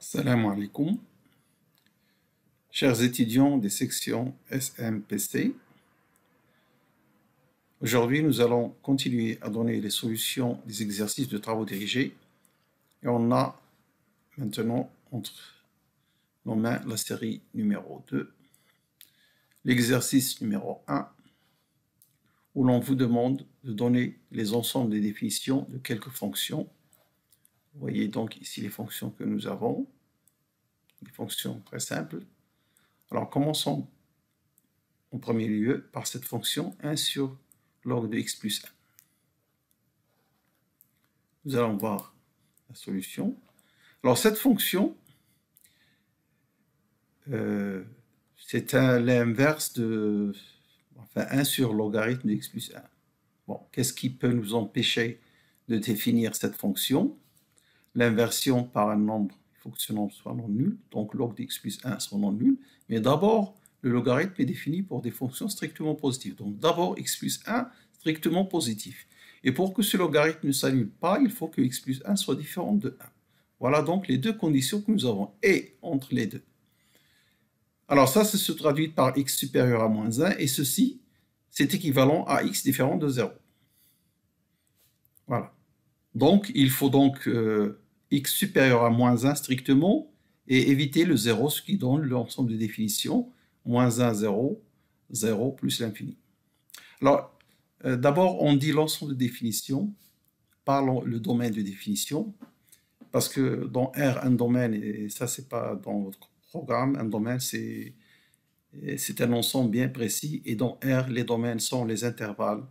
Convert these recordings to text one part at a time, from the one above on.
Salam alaikum, chers étudiants des sections SMPC. Aujourd'hui, nous allons continuer à donner les solutions des exercices de travaux dirigés. Et on a maintenant entre nos mains la série numéro 2, l'exercice numéro 1, où l'on vous demande de donner les ensembles des définitions de quelques fonctions. Vous voyez donc ici les fonctions que nous avons, des fonctions très simples. Alors commençons en premier lieu par cette fonction 1 sur log de x plus 1. Nous allons voir la solution. Alors cette fonction, c'est l'inverse de 1 sur logarithme de x plus 1. Bon, qu'est-ce qui peut nous empêcher de définir cette fonction? L'inversion par un nombre, il faut que ce nombre soit non nul, donc log de x plus 1 soit non nul. Mais d'abord, le logarithme est défini pour des fonctions strictement positives. Donc d'abord, x plus 1 strictement positif. Et pour que ce logarithme ne s'annule pas, il faut que x plus 1 soit différent de 1. Voilà donc les deux conditions que nous avons, et entre les deux. Alors ça se traduit par x supérieur à moins 1, et ceci, c'est équivalent à x différent de 0. Voilà. Donc, il faut donc x supérieur à moins 1 strictement, et éviter le 0, ce qui donne l'ensemble de définitions, moins 1, 0, 0 plus l'infini. Alors, d'abord, on dit l'ensemble de définitions par le domaine de définition, parce que dans R, un domaine, et ça, c'est pas dans votre programme, un domaine, c'est un ensemble bien précis, et dans R, les domaines sont les intervalles,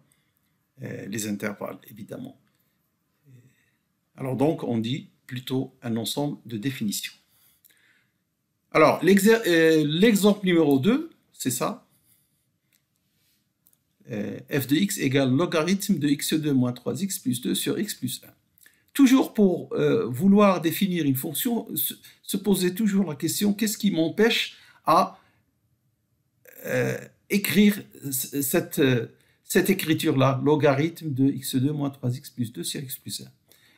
évidemment. Alors donc, on dit plutôt un ensemble de définitions. Alors, l'exemple numéro 2, c'est ça. F de x égale logarithme de x2 moins 3x plus 2 sur x plus 1. Toujours pour vouloir définir une fonction, se poser toujours la question, qu'est-ce qui m'empêche à écrire cette écriture-là, logarithme de x2 moins 3x plus 2 sur x plus 1.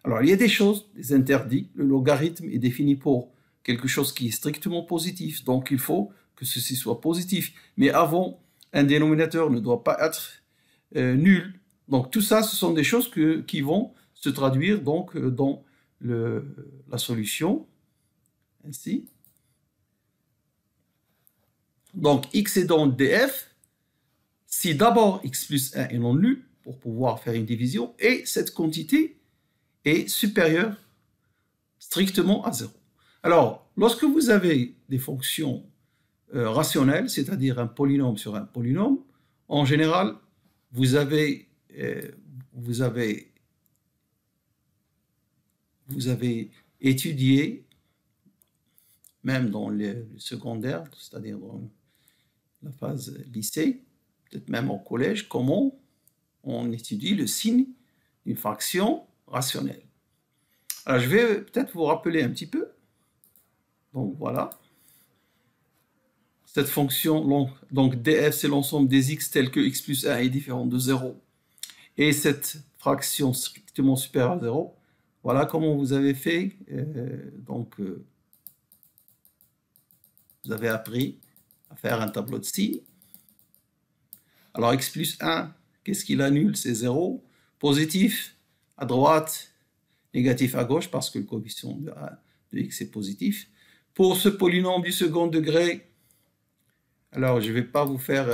Alors, il y a des choses, des interdits. Le logarithme est défini pour quelque chose qui est strictement positif. Donc, il faut que ceci soit positif. Mais avant, un dénominateur ne doit pas être nul. Donc, tout ça, ce sont des choses qui vont se traduire donc, dans la solution. Ainsi. Donc, x est dans df. Si d'abord x plus 1 est non nul, pour pouvoir faire une division, et cette quantité est supérieur strictement à 0. Alors, lorsque vous avez des fonctions rationnelles, c'est-à-dire un polynôme sur un polynôme, en général, vous avez étudié, même dans le secondaire, c'est-à-dire dans la phase lycée, peut-être même au collège, comment on étudie le signe d'une fraction rationnelle. Alors, je vais peut-être vous rappeler un petit peu. Donc, voilà. Cette fonction, donc df, c'est l'ensemble des x tels que x plus 1 est différent de 0. Et cette fraction strictement supérieure à 0, voilà comment vous avez fait. Vous avez appris à faire un tableau de signes. Alors, x plus 1, qu'est-ce qu'il annule? C'est 0. Positif à droite, négatif à gauche, parce que le coefficient de x est positif. Pour ce polynôme du second degré, alors je ne vais pas vous faire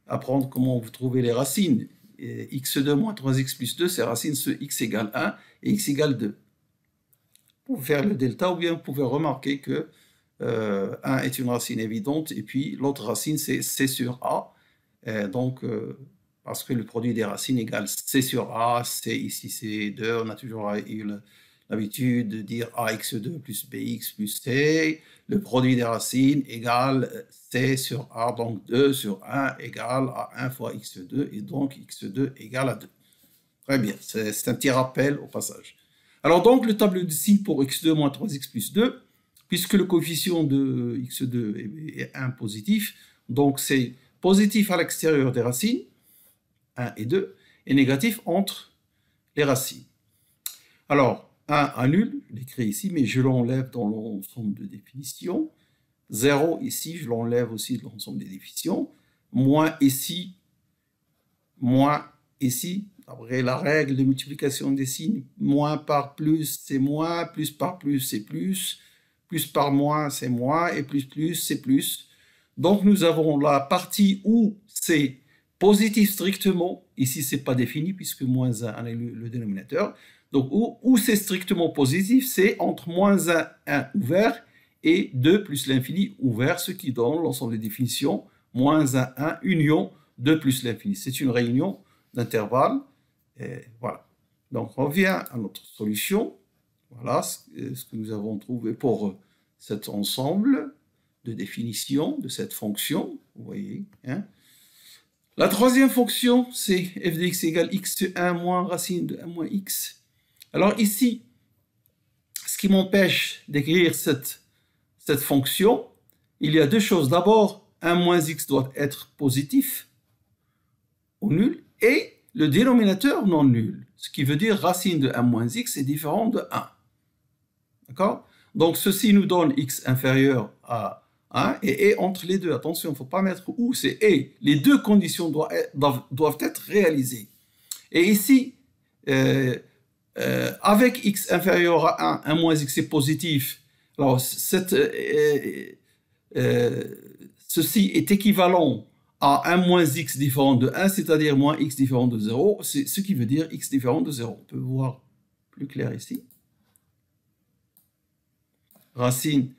apprendre comment vous trouvez les racines. x2 moins 3x plus 2, c'est racine de x égale 1 et x égale 2. Pour faire le delta, ou bien vous pouvez remarquer que 1 est une racine évidente, et puis l'autre racine, c'est c sur a. Parce que le produit des racines égale c sur a, c ici c'est 2, on a toujours eu l'habitude de dire ax2 plus bx plus c, le produit des racines égale c sur a, donc 2 sur 1 égale à 1 fois x2, et donc x2 égale à 2. Très bien, c'est un petit rappel au passage. Alors donc le tableau de signes pour x2 moins 3x plus 2, puisque le coefficient de x2 est 1 positif, donc c'est positif à l'extérieur des racines, 1 et 2, et négatif entre les racines. Alors, 1 annule, je l'écris ici, mais je l'enlève dans l'ensemble de définitions. 0 ici, je l'enlève aussi de l'ensemble des définitions. Moins ici, après la règle de multiplication des signes, moins par plus, c'est moins, plus par plus, c'est plus par moins, c'est moins, et plus, c'est plus. Donc nous avons la partie où c'est positif strictement, ici c'est pas défini puisque moins 1 est le dénominateur, donc où c'est strictement positif, c'est entre moins 1 ouvert, et 2 plus l'infini ouvert, ce qui donne l'ensemble des définitions, moins 1, union 2 plus l'infini. C'est une réunion d'intervalles. Voilà. Donc, on revient à notre solution. Voilà ce que nous avons trouvé pour cet ensemble de définition de cette fonction. Vous voyez. Hein. La troisième fonction, c'est f de x égale x1 moins racine de 1 moins x. Alors ici, ce qui m'empêche d'écrire cette fonction, il y a deux choses. D'abord, 1 moins x doit être positif ou nul, et le dénominateur non nul, ce qui veut dire racine de 1 moins x est différent de 1. D'accord? Donc ceci nous donne x inférieur à 1 et entre les deux. Attention, il ne faut pas mettre ou, c'est et. Les deux conditions doivent être réalisées. Et ici, avec x inférieur à 1, 1 moins x est positif. Alors, ceci est équivalent à 1 moins x différent de 1, c'est-à-dire moins x différent de 0, c'est ce qui veut dire x différent de 0. On peut voir plus clair ici. Racine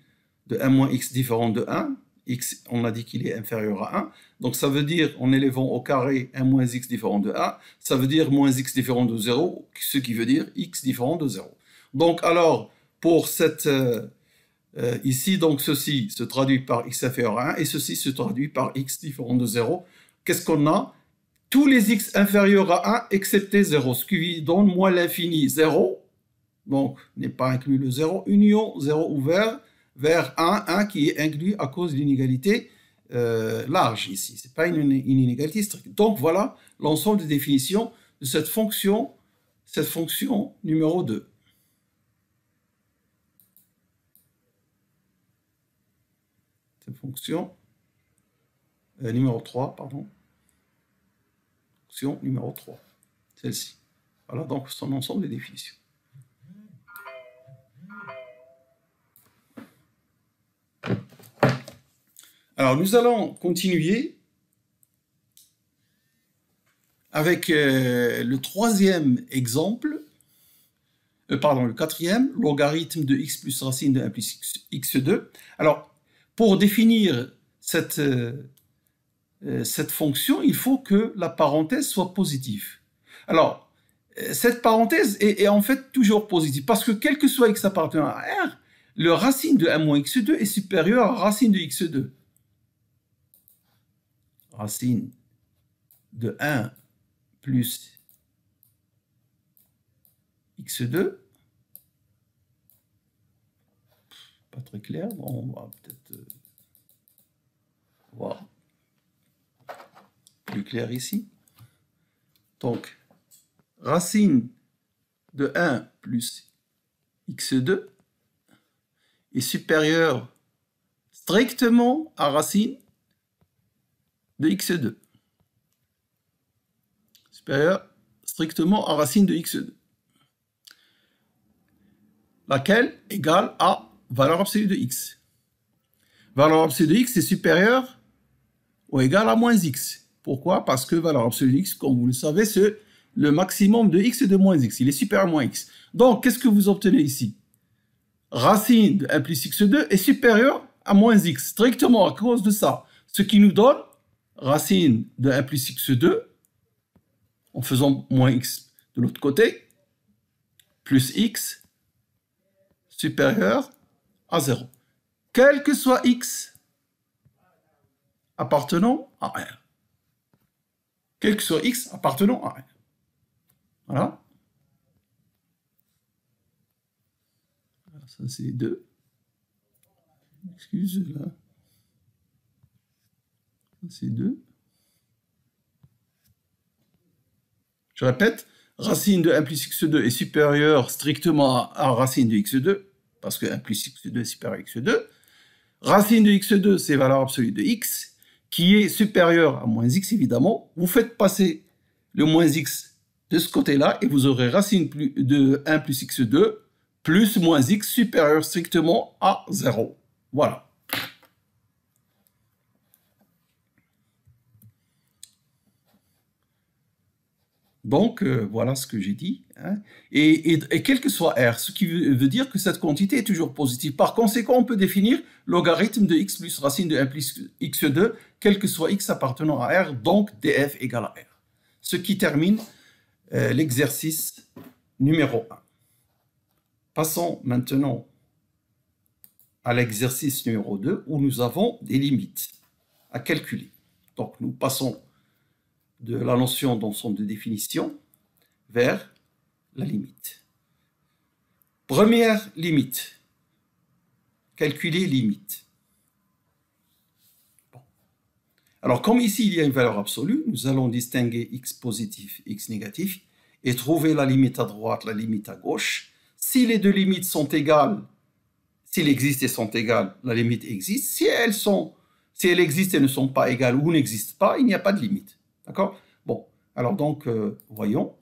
de 1 moins x différent de 1, x, on a dit qu'il est inférieur à 1, donc ça veut dire, en élevant au carré 1 moins x différent de 1, ça veut dire moins x différent de 0, ce qui veut dire x différent de 0. Donc alors, pour cette... ici, donc ceci se traduit par x inférieur à 1 et ceci se traduit par x différent de 0. Qu'est-ce qu'on a? Tous les x inférieurs à 1 excepté 0, ce qui donne moins l'infini 0, donc n'est pas inclus le 0, union 0 ouvert vers 1, 1 qui est inclus à cause d'une inégalité large ici. Ce n'est pas une inégalité stricte. Donc voilà l'ensemble des définitions de cette fonction numéro 2. Fonction numéro 3, pardon. Fonction numéro 3, celle-ci. Voilà donc son ensemble des définitions. Alors nous allons continuer avec le troisième exemple, le quatrième, logarithme de x plus racine de 1 plus x2. Alors, pour définir cette fonction, il faut que la parenthèse soit positive. Alors, cette parenthèse est en fait toujours positive, parce que quel que soit x appartenant à R, le racine de 1 moins x2 est supérieur à racine de x2. Racine de 1 plus x2, pas très clair, bon, on va peut-être voir plus clair ici. Donc, racine de 1 plus x2 est supérieur strictement à racine de x2. Supérieur strictement à racine de x2. Laquelle égale à valeur absolue de x. Valeur absolue de x est supérieure ou égale à moins x. Pourquoi? Parce que valeur absolue de x, comme vous le savez, c'est le maximum de x et de moins x. Il est supérieur à moins x. Donc, qu'est-ce que vous obtenez ici? Racine de 1 plus x2 est supérieure à moins x, strictement à cause de ça. Ce qui nous donne racine de 1 plus x2, en faisant moins x de l'autre côté, plus x supérieur à 0. Quel que soit x appartenant à R. Quel que soit x appartenant à R. Voilà. Ça, c'est 2. Excuse, là. Ça, c'est 2. Je répète, racine de 1 plus x2 est supérieure strictement à racine de x2, parce que 1 plus x2 est supérieur à x2. Racine de x2, c'est valeur absolue de x, qui est supérieure à moins x, évidemment. Vous faites passer le moins x de ce côté-là, et vous aurez racine de 1 plus x2 plus moins x supérieur strictement à 0. Voilà. Donc, voilà ce que j'ai dit. Hein. Et quel que soit R, ce qui veut dire que cette quantité est toujours positive. Par conséquent, on peut définir logarithme de x plus racine de 1 plus x2, quel que soit x appartenant à R, donc df égale à R. Ce qui termine l'exercice numéro 1. Passons maintenant à l'exercice numéro 2, où nous avons des limites à calculer. Donc, nous passons de la notion d'ensemble de définition vers la limite. Première limite. Calculer limite. Bon. Alors, comme ici, il y a une valeur absolue, nous allons distinguer x positif, x négatif, et trouver la limite à droite, la limite à gauche. Si les deux limites sont égales, s'ils existent et sont égales, la limite existe. Si elles existent et ne sont pas égales ou n'existent pas, il n'y a pas de limite. D'accord? Bon, alors donc, voyons.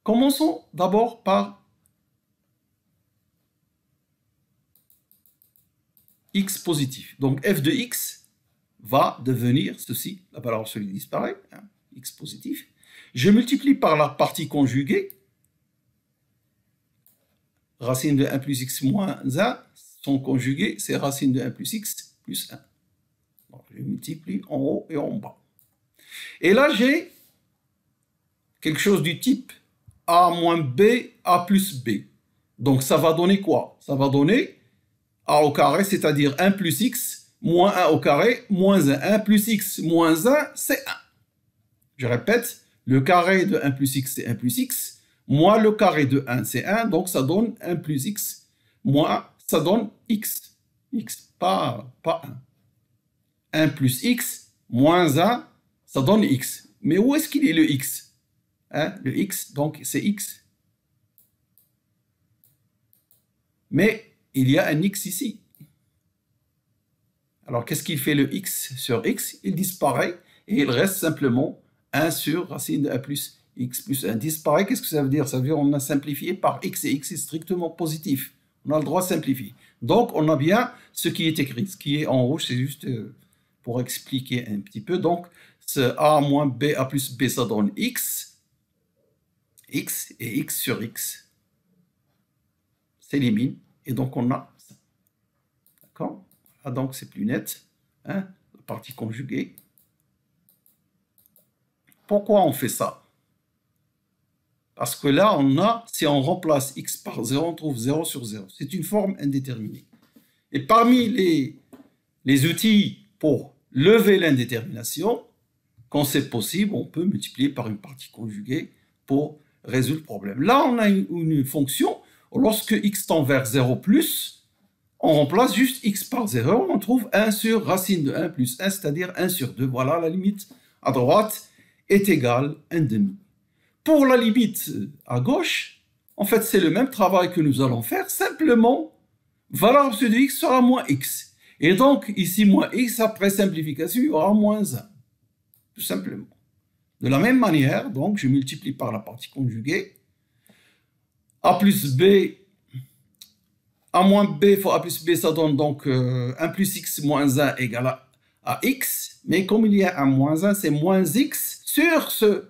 Commençons d'abord par x positif. Donc, f de x va devenir ceci, la valeur absolue disparaît, hein, x positif. Je multiplie par la partie conjuguée, racine de 1 plus x moins 1, son conjugué, c'est racine de 1 plus x plus 1. Donc, je multiplie en haut et en bas. Et là, j'ai quelque chose du type a moins b, a plus b. Donc, ça va donner quoi? Ça va donner a au carré, c'est-à-dire 1 plus x moins 1 au carré moins 1. 1 plus x moins 1, c'est 1. Je répète, le carré de 1 plus x, c'est 1 plus x, moins le carré de 1, c'est 1, donc ça donne 1 plus x, moins ça donne x. X, pas 1. 1 plus x moins 1, ça donne x. Mais où est-ce qu'il est le x? Hein? Le x, donc c'est x. Mais il y a un x ici. Alors qu'est-ce qu'il fait le x sur x? Il disparaît et il reste simplement 1 sur racine de 1 plus x plus 1. Disparaît, qu'est-ce que ça veut dire? Ça veut dire qu'on a simplifié par x et x est strictement positif. On a le droit de simplifier. Donc on a bien ce qui est écrit. Ce qui est en rouge, c'est juste pour expliquer un petit peu. Donc ce a moins b, a plus b, ça donne x. X et x sur x s'élimine. Et donc on a ça. D'accord? Ah, donc c'est plus net. Hein? La partie conjuguée. Pourquoi on fait ça? Parce que là, si on remplace x par 0, on trouve 0 sur 0. C'est une forme indéterminée. Et parmi les outils pour lever l'indétermination, quand c'est possible, on peut multiplier par une partie conjuguée pour résoudre le problème. Là, on a une fonction, lorsque x tend vers 0 plus, on remplace juste x par 0, on trouve 1 sur racine de 1 plus 1, c'est-à-dire 1 sur 2. Voilà, la limite à droite est égale 1,5. Pour la limite à gauche, en fait, c'est le même travail que nous allons faire, simplement, valeur absolue de x sera moins x. Et donc, ici, moins x, après simplification, il y aura moins 1. Tout simplement. De la même manière, donc, je multiplie par la partie conjuguée. A plus b, a moins b fois a plus b, ça donne donc 1 plus x moins 1 égale à x. Mais comme il y a un moins 1, c'est moins x sur ce...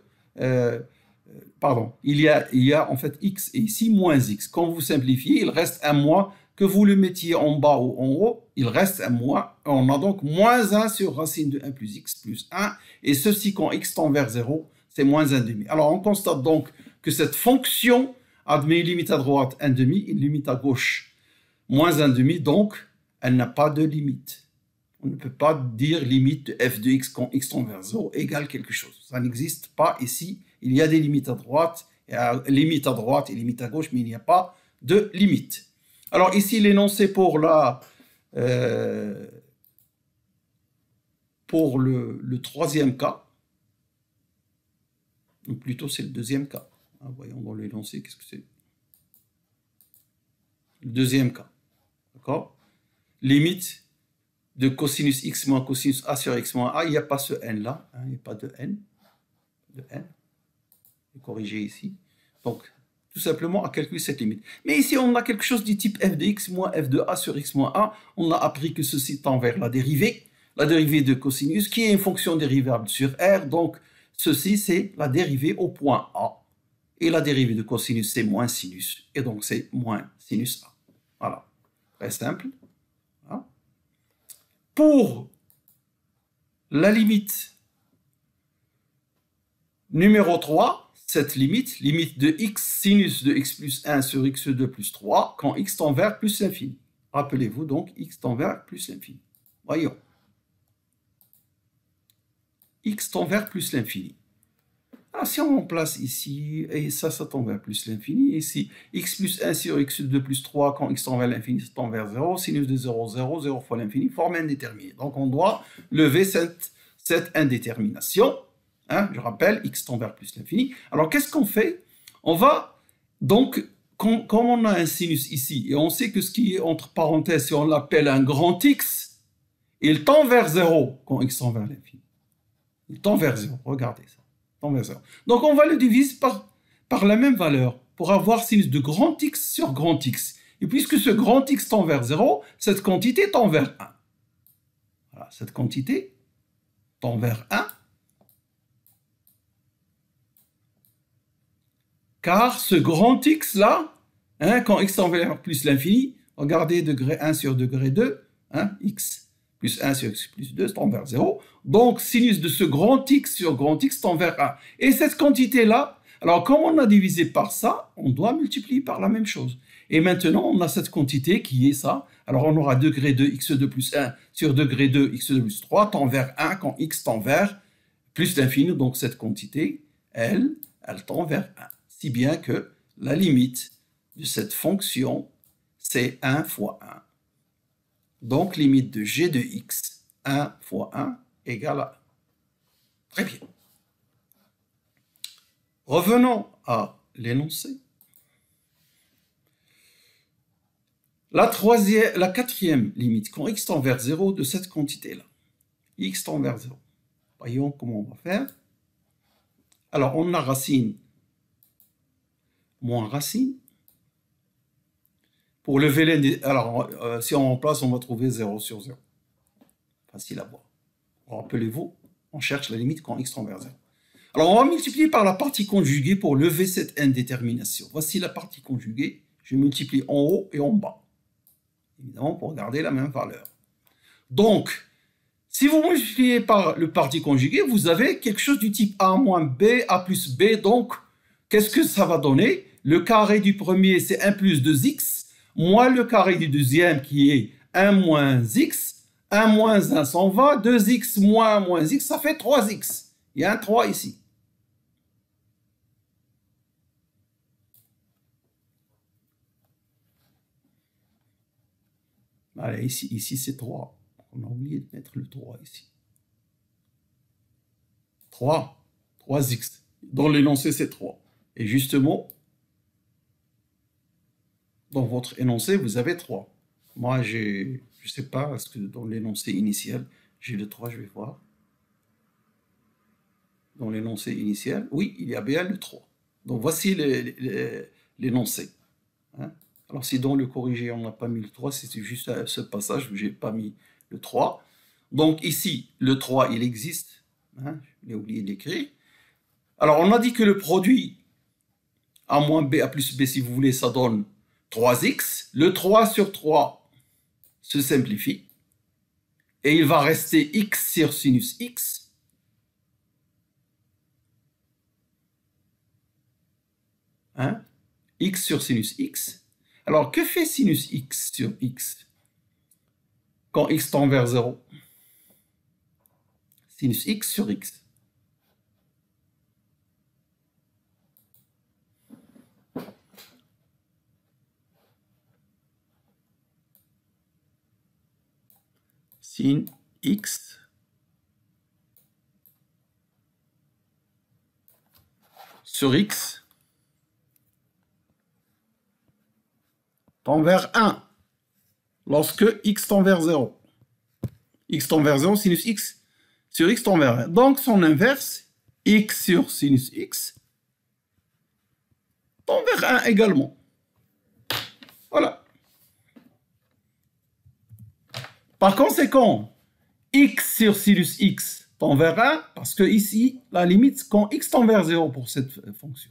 pardon, il y a en fait x et ici moins x. Quand vous simplifiez, il reste un moins, que vous le mettiez en bas ou en haut, il reste un moins. On a donc moins 1 sur racine de 1 plus x plus 1. Et ceci, quand x tend vers 0, c'est moins 1,5. Alors, on constate donc que cette fonction admet une limite à droite 1,5, une limite à gauche moins 1,5. Donc, elle n'a pas de limite. On ne peut pas dire limite de f de x quand x tend vers 0 égale quelque chose. Ça n'existe pas ici. Il y a des limites à droite, et limite à droite et limite à gauche, mais il n'y a pas de limite. Alors ici, l'énoncé pour le troisième cas, Ou plutôt, c'est le deuxième cas. Ah, voyons dans l'énoncé, qu'est-ce que c'est? Le deuxième cas. D'accord? Limite de cosinus x moins cosinus a sur x moins a. Il n'y a pas ce n là. Hein, il n'y a pas de n. Je vais corriger ici. Donc, tout simplement à calculer cette limite. Mais ici, on a quelque chose du type f de x moins f de a sur x moins a. On a appris que ceci tend vers la dérivée de cosinus, qui est une fonction dérivable sur R. Donc, ceci, c'est la dérivée au point A. Et la dérivée de cosinus, c'est moins sinus. Et donc, c'est moins sinus A. Voilà. Très simple. Voilà. Pour la limite numéro 3, cette limite de x sinus de x plus 1 sur x2 plus 3, quand x tend vers plus l'infini. Rappelez-vous donc, x tend vers plus l'infini. Voyons. X tend vers plus l'infini. Alors, si on remplace ici, et ça tend vers plus l'infini, ici, x plus 1 sur x2 plus 3, quand x tend vers l'infini, ça tend vers 0, sinus de 0, 0, 0 fois l'infini, forme indéterminée. Donc, on doit lever cette indétermination. Hein, je rappelle, x tend vers plus l'infini. Alors, qu'est-ce qu'on fait? On va, donc, comme on a un sinus ici, et on sait que ce qui est entre parenthèses, si on l'appelle un grand x, il tend vers 0 quand x tend vers l'infini. Il tend vers 0, regardez ça. Tend vers 0. Donc, on va le diviser par la même valeur pour avoir sinus de grand x sur grand x. Et puisque ce grand x tend vers 0, cette quantité tend vers 1. Voilà, cette quantité tend vers 1. Car ce grand x là, hein, quand x tend vers plus l'infini, regardez degré 1 sur degré 2, hein, x plus 1 sur x plus 2 tend vers 0. Donc, sinus de ce grand x sur grand x tend vers 1. Et cette quantité-là, alors comme on a divisé par ça, on doit multiplier par la même chose. Et maintenant, on a cette quantité qui est ça. Alors, on aura degré 2 x2 plus 1 sur degré 2 x2 plus 3 tend vers 1 quand x tend vers plus l'infini. Donc, cette quantité, elle tend vers 1. Si bien que la limite de cette fonction, c'est 1 fois 1. Donc, limite de g de x, 1 fois 1 égale à 1. Très bien. Revenons à l'énoncé. La quatrième limite, quand x tend vers 0 de cette quantité-là. X tend vers 0. Voyons comment on va faire. Alors, on a racine moins racine. Pour lever l'indétermination, alors si on remplace, on va trouver 0 sur 0. Facile à voir. Rappelez-vous, on cherche la limite quand x tend vers 0. Alors, on va multiplier par la partie conjuguée pour lever cette indétermination. Voici la partie conjuguée. Je multiplie en haut et en bas. Évidemment, pour garder la même valeur. Donc, si vous multipliez par le partie conjuguée, vous avez quelque chose du type a moins b, a plus b. Donc, qu'est-ce que ça va donner? Le carré du premier, c'est 1 plus 2x, moins le carré du deuxième, qui est 1 moins x. 1 moins 1 s'en va, 2x moins x, ça fait 3x. Il y a un 3 ici. Allez, ici c'est 3. On a oublié de mettre le 3 ici. 3x. Dans l'énoncé, c'est 3. Et justement, dans votre énoncé, vous avez 3. Moi, je ne sais pas, est-ce que dans l'énoncé initial, j'ai le 3, je vais voir. Dans l'énoncé initial, oui, il y a bien le 3. Donc, voici l'énoncé. Hein? Alors, si dans le corrigé, on n'a pas mis le 3, c'est juste ce passage où je n'ai pas mis le 3. Donc, ici, le 3, il existe. Hein? J'ai oublié d'écrire. Alors, on a dit que le produit A moins B, A plus B, si vous voulez, ça donne 3x. Le 3 sur 3 se simplifie. Et il va rester x sur sinus x. Hein? X sur sinus x. Alors, que fait sinus x sur x quand x tend vers 0? Sinus x sur x. Sin x sur x tend vers 1 lorsque x tend vers 0. X tend vers 0, sinus x sur x tend vers 1. Donc, son inverse, x sur sinus x, tend vers 1 également. Voilà. Par conséquent, x sur sinus x tend vers 1, parce que ici, la limite, quand x tend vers 0 pour cette fonction.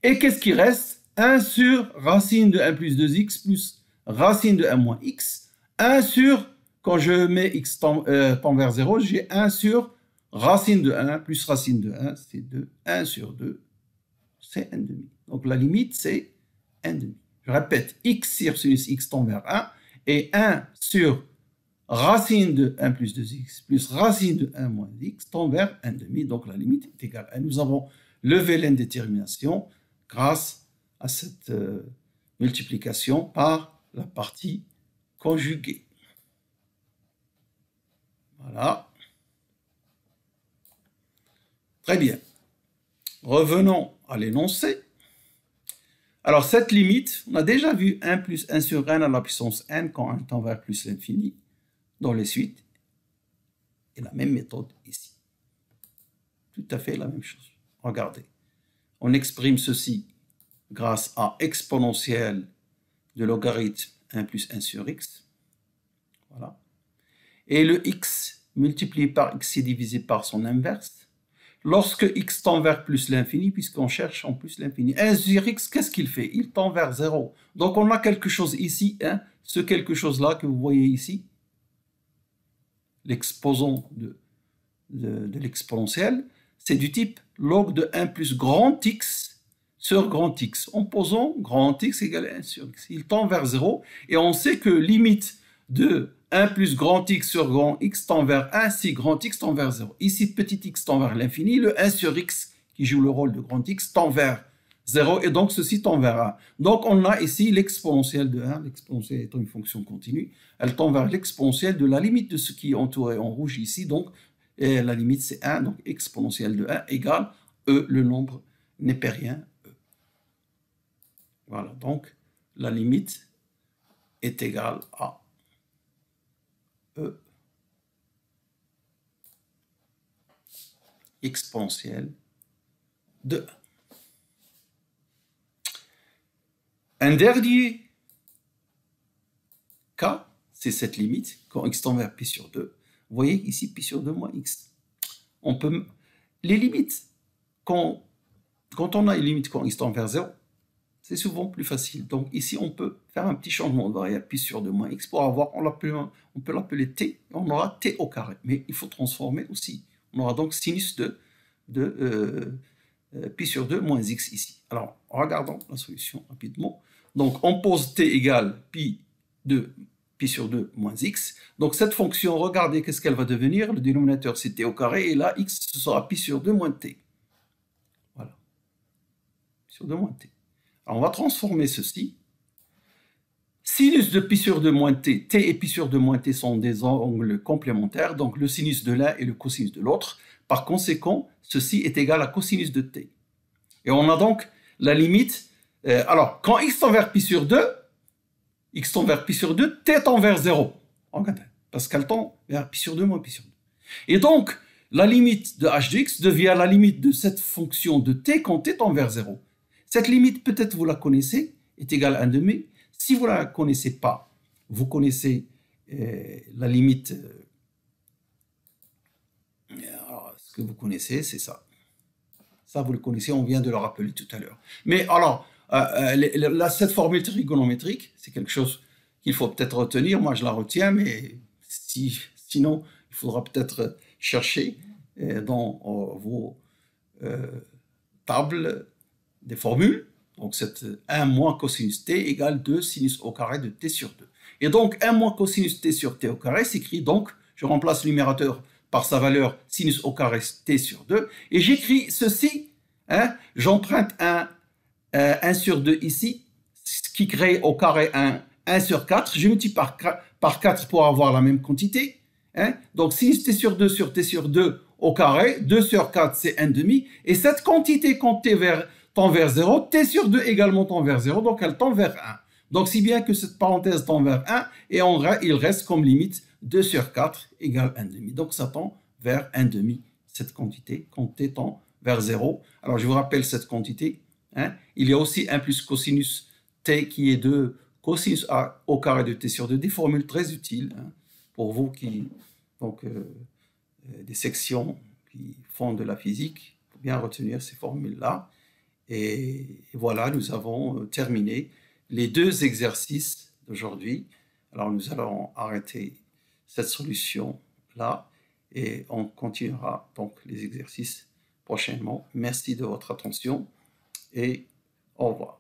Et qu'est-ce qui reste? 1 sur racine de 1 plus 2x plus racine de 1 moins x. 1 sur, quand je mets x tend vers 0, j'ai 1 sur racine de 1 plus racine de 1, c'est 2. 1 sur 2, c'est 1,5. Donc la limite, c'est 1,5. Je répète, x sur sinus x tend vers 1, et 1 sur racine de 1 plus 2x plus racine de 1 moins x tend vers 1,5. Donc la limite est égale à 1. Nous avons levé l'indétermination grâce à cette multiplication par la partie conjuguée. Voilà. Très bien. Revenons à l'énoncé. Alors, cette limite, on a déjà vu 1 plus 1 sur n à la puissance n quand 1 tend vers plus l'infini dans les suites. Et la même méthode ici. Tout à fait la même chose. Regardez. On exprime ceci grâce à exponentielle de logarithme 1 plus 1 sur x. Voilà. Et le x multiplié par x est divisé par son inverse. Lorsque x tend vers plus l'infini, puisqu'on cherche en plus l'infini. 1 sur x, qu'est-ce qu'il fait? Il tend vers 0. Donc on a quelque chose ici, hein, ce quelque chose-là que vous voyez ici, l'exposant de l'exponentielle, c'est du type log de 1 plus grand x sur grand x. En posant grand x égale 1 sur x. Il tend vers 0, et on sait que limite de 1 plus grand x sur grand x tend vers 1 si grand x tend vers 0. Ici, petit x tend vers l'infini, le 1 sur x qui joue le rôle de grand x tend vers 0, et donc ceci tend vers 1. Donc on a ici l'exponentielle de 1, l'exponentielle étant une fonction continue, elle tend vers l'exponentielle de la limite de ce qui est entouré en rouge ici, donc et la limite c'est 1, donc exponentielle de 1 égale e, le nombre népérien e. Voilà, donc la limite est égale à e exponentielle de 1. Un dernier cas, c'est cette limite, quand x tend vers pi sur 2. Vous voyez ici, pi sur 2 moins x. On peut, les limites, quand on a une limite quand x tend vers 0, c'est souvent plus facile. Donc ici, on peut faire un petit changement de variable pi sur 2 moins x pour avoir, on peut l'appeler t, on aura t au carré. Mais il faut transformer aussi. On aura donc sinus de pi sur 2 moins x ici. Alors, regardons la solution rapidement. Donc, on pose t égale pi sur 2 moins x. Donc, cette fonction, regardez qu'est-ce qu'elle va devenir. Le dénominateur, c'est t au carré. Et là, x, ce sera pi sur 2 moins t. Voilà. Pi sur 2 moins t. Alors, on va transformer ceci. Sinus de pi sur 2 moins t, t et pi sur 2 moins t sont des angles complémentaires. Donc, le sinus de l'un et le cosinus de l'autre. Par conséquent, ceci est égal à cosinus de t. Et on a donc la limite. Alors, quand x tend vers pi sur 2, t tend vers 0. Regardez, parce qu'elle tend vers pi sur 2 moins pi sur 2. Et donc, la limite de h de x devient la limite de cette fonction de t quand t tend vers 0. Cette limite, peut-être vous la connaissez, est égale à 1,5. Si vous ne la connaissez pas, vous connaissez la limite. Alors, ce que vous connaissez, c'est ça. Ça, vous le connaissez, on vient de le rappeler tout à l'heure. Mais alors, cette formule trigonométrique, c'est quelque chose qu'il faut peut-être retenir. Moi, je la retiens, mais sinon, il faudra peut-être chercher dans vos tables des formules. Donc, c'est 1 moins cosinus t égale 2 sinus au carré de t sur 2. Et donc, 1 moins cosinus t sur t au carré s'écrit donc, je remplace le numérateur par sa valeur sinus au carré t sur 2, et j'écris ceci, hein, j'emprunte un 1 sur 2 ici, ce qui crée au carré 1 sur 4, je multiplie par 4 pour avoir la même quantité, hein, donc sinus t sur 2 sur t sur 2 au carré, 2 sur 4, c'est 1,5. Et cette quantité, quand tend vers 0, t sur 2 également tend vers 0, donc elle tend vers 1. Donc, si bien que cette parenthèse tend vers 1, et il reste comme limite 2 sur 4 égale 1,5. Donc, ça tend vers 1,5, cette quantité, quand t tend vers 0. Alors, je vous rappelle cette quantité. Il y a aussi 1 plus cosinus t qui est 2 cosinus a au carré de t sur 2, des formules très utiles pour vous qui, donc, des sections qui font de la physique. Il faut bien retenir ces formules-là. Et voilà, nous avons terminé les 2 exercices d'aujourd'hui. Alors, nous allons arrêter cette solution-là et on continuera donc les exercices prochainement. Merci de votre attention et au revoir.